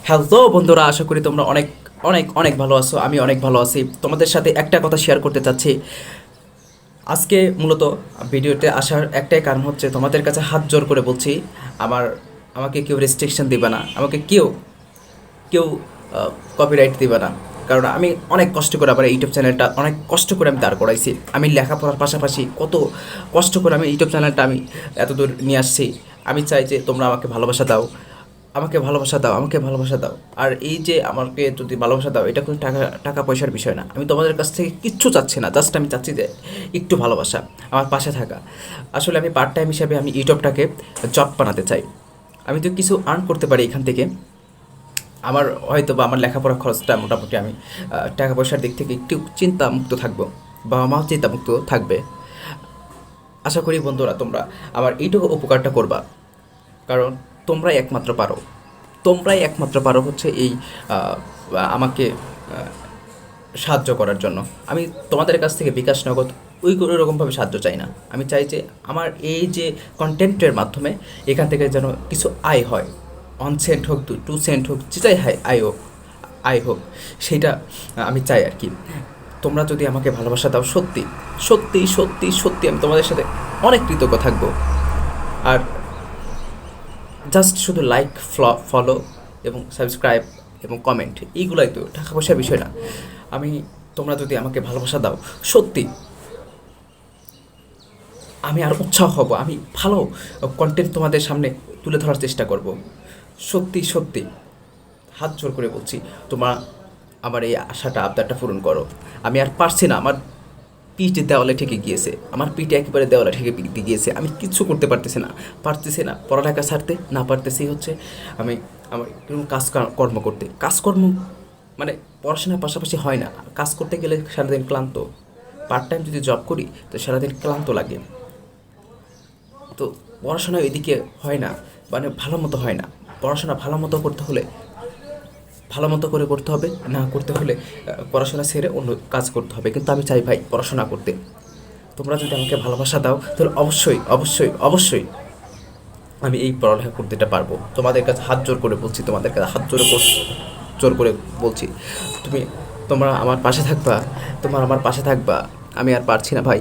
Hello বন্ধুরা, আশা করি তোমরা অনেক অনেক অনেক ভালো আছো। আমি অনেক ভালো আছি। তোমাদের সাথে একটা কথা শেয়ার করতে চাচ্ছি। আজকে মূলত ভিডিওতে আসার একটাই কারণ হচ্ছে, তোমাদের কাছে হাত জোর করে বলছি, আমার আমাকে কেউ রেস্ট্রিকশন দিবে না, আমাকে কেউ কেউ কপিরাইট দিবে না। কারণ আমি অনেক কষ্ট করে আমার ইউটিউব চ্যানেলটা অনেক কষ্ট করে আমি দাঁড় করাইছি। আমি লেখাপড়ার পাশাপাশি কত কষ্ট করে আমি ইউটিউব চ্যানেলটা আমি এতদূর নিয়ে আসছি। আমি চাই যে তোমরা আমাকে ভালোবাসা দাও, আমাকে ভালোবাসা দাও, আমাকে ভালোবাসা দাও। আর এই যে আমাকে যদি ভালোবাসা দাও, এটা কোনো টাকা টাকা পয়সার বিষয় না। আমি তোমাদের কাছ থেকে কিচ্ছু চাচ্ছি না, জাস্ট আমি চাচ্ছি যে একটু ভালোবাসা, আমার পাশে থাকা। আসলে আমি পার্ট টাইম হিসাবে আমি ইউটিউবটাকে জব বানাতে চাই। আমি তো কিছু আর্ন করতে পারি এখান থেকে। আমার হয়তো বা আমার লেখাপড়া খরচটা মোটামুটি আমি টাকা পয়সার দিক থেকে একটু চিন্তামুক্ত থাকবো, বাবা মাও চিন্তামুক্ত থাকবে। আশা করি বন্ধুরা তোমরা আমার এইটুকু উপকারটা করবা, কারণ তোমরাই একমাত্র পারো। তোমরাই একমাত্র পারো হচ্ছে এই আহ, আমাকে সাহায্য করার জন্য। আমি তোমাদের কাছ থেকে বিকাশ নগদ ওই কোনো রকমভাবে সাহায্য চাই না। আমি চাই যে আমার এই যে কন্টেন্টের মাধ্যমে এখান থেকে যেন কিছু আয় হয়। 1 সেন্ট হোক, 2 সেন্ট হোক, যেটাই হয় আয় হোক, সেইটা আমি চাই আর কি। তোমরা যদি আমাকে ভালোবাসা দাও, সত্যি সত্যি সত্যি সত্যি আমি তোমাদের সাথে অনেক কৃতজ্ঞ থাকবো। আর জাস্ট শুধু লাইক, ফলো এবং সাবস্ক্রাইব এবং কমেন্ট, এইগুলাই তো, টাকা পয়সার বিষয় না। আমি তোমরা যদি আমাকে ভালোবাসা দাও, সত্যি আমি আর উৎসাহ হব। আমি ভালো কন্টেন্ট তোমাদের সামনে তুলে ধরার চেষ্টা করব। সত্যি সত্যি হাত জোর করে বলছি, তোমরা আমার এই আশাটা, আবদারটা পূরণ করো। আমি আর পারছি না, আমার পিঠ দেওয়ালে ঠেকে গিয়েছে, আমার পিঠ একেবারে দেওয়ালে ঠেকে গিয়েছে। আমি কিচ্ছু করতে পারতেছি না পড়ালেখা ছাড়তে, না পারতেছি হচ্ছে আমি আমার কোনো কর্ম করতে। কাজকর্ম মানে পড়াশোনার পাশাপাশি হয় না, কাজ করতে গেলে সারাদিন ক্লান্ত। পার্ট টাইম যদি জব করি তো সারাদিন ক্লান্ত লাগে। তো পড়াশোনা এদিকে হয় না, মানে ভালো মতো হয় না। পড়াশোনা ভালো মতো করতে হলে ভালো মতো করে করতে হবে, না করতে হলে পড়াশোনা ছেড়ে অন্য কাজ করতে হবে। কিন্তু আমি চাই ভাই পড়াশোনা করতে। তোমরা যদি আমাকে ভালোবাসা দাও, তাহলে অবশ্যই অবশ্যই অবশ্যই আমি এই পড়ালেখা করতে পারবো। তোমাদের কাছে হাত জোর করে বলছি, তোমাদের কাছে হাত জোর করে বলছি, তুমি তোমরা আমার পাশে থাকবা, তোমরা আমার পাশে থাকবা। আমি আর পারছি না ভাই।